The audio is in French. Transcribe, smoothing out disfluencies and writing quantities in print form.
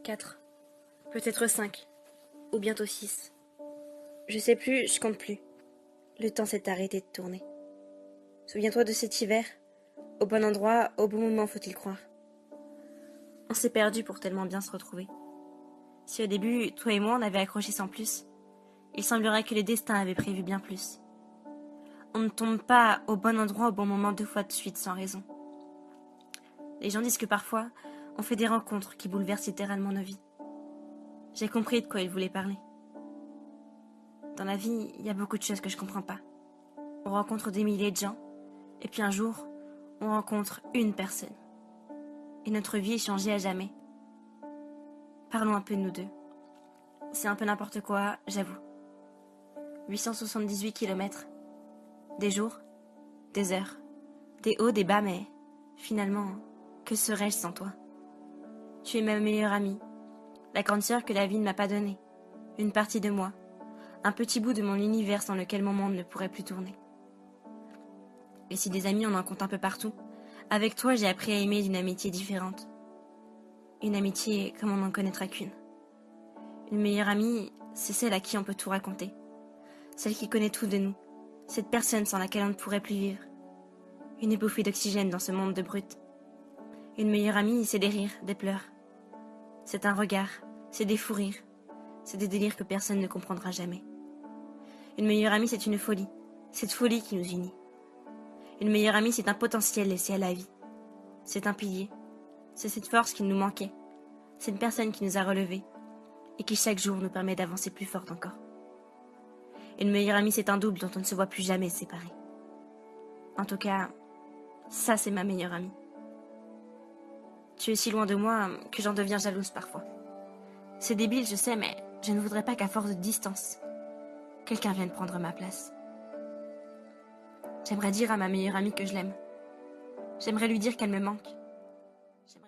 4, peut-être 5, ou bientôt 6. Je sais plus, je compte plus. Le temps s'est arrêté de tourner. Souviens-toi de cet hiver, au bon endroit, au bon moment, faut-il croire. On s'est perdu pour tellement bien se retrouver. Si au début, toi et moi, on avait accroché sans plus, il semblerait que le destin avait prévu bien plus. On ne tombe pas au bon endroit au bon moment 2 fois de suite sans raison. Les gens disent que parfois, on fait des rencontres qui bouleversent littéralement nos vies. J'ai compris de quoi ils voulaient parler. Dans la vie, il y a beaucoup de choses que je comprends pas. On rencontre des milliers de gens, et puis un jour, on rencontre une personne. Et notre vie est changée à jamais. Parlons un peu de nous deux. C'est un peu n'importe quoi, j'avoue. 878 kilomètres. Des jours, des heures, des hauts, des bas, mais finalement, que serais-je sans toi? Tu es ma meilleure amie, la grande sœur que la vie ne m'a pas donnée, une partie de moi, un petit bout de mon univers sans lequel mon monde ne pourrait plus tourner. Et si des amis on en compte un peu partout, avec toi j'ai appris à aimer d'une amitié différente. Une amitié comme on n'en connaîtra qu'une. Une meilleure amie, c'est celle à qui on peut tout raconter. Celle qui connaît tout de nous. Cette personne sans laquelle on ne pourrait plus vivre. Une bouffée d'oxygène dans ce monde de brutes. Une meilleure amie, c'est des rires, des pleurs. C'est un regard, c'est des fous rires. C'est des délires que personne ne comprendra jamais. Une meilleure amie, c'est une folie. Cette folie qui nous unit. Une meilleure amie, c'est un potentiel laissé à la vie. C'est un pilier. C'est cette force qui nous manquait. C'est une personne qui nous a relevés et qui chaque jour nous permet d'avancer plus forte encore. Une meilleure amie, c'est un double dont on ne se voit plus jamais séparés. En tout cas, ça c'est ma meilleure amie. Tu es si loin de moi que j'en deviens jalouse parfois. C'est débile, je sais, mais je ne voudrais pas qu'à force de distance, quelqu'un vienne prendre ma place. J'aimerais dire à ma meilleure amie que je l'aime. J'aimerais lui dire qu'elle me manque.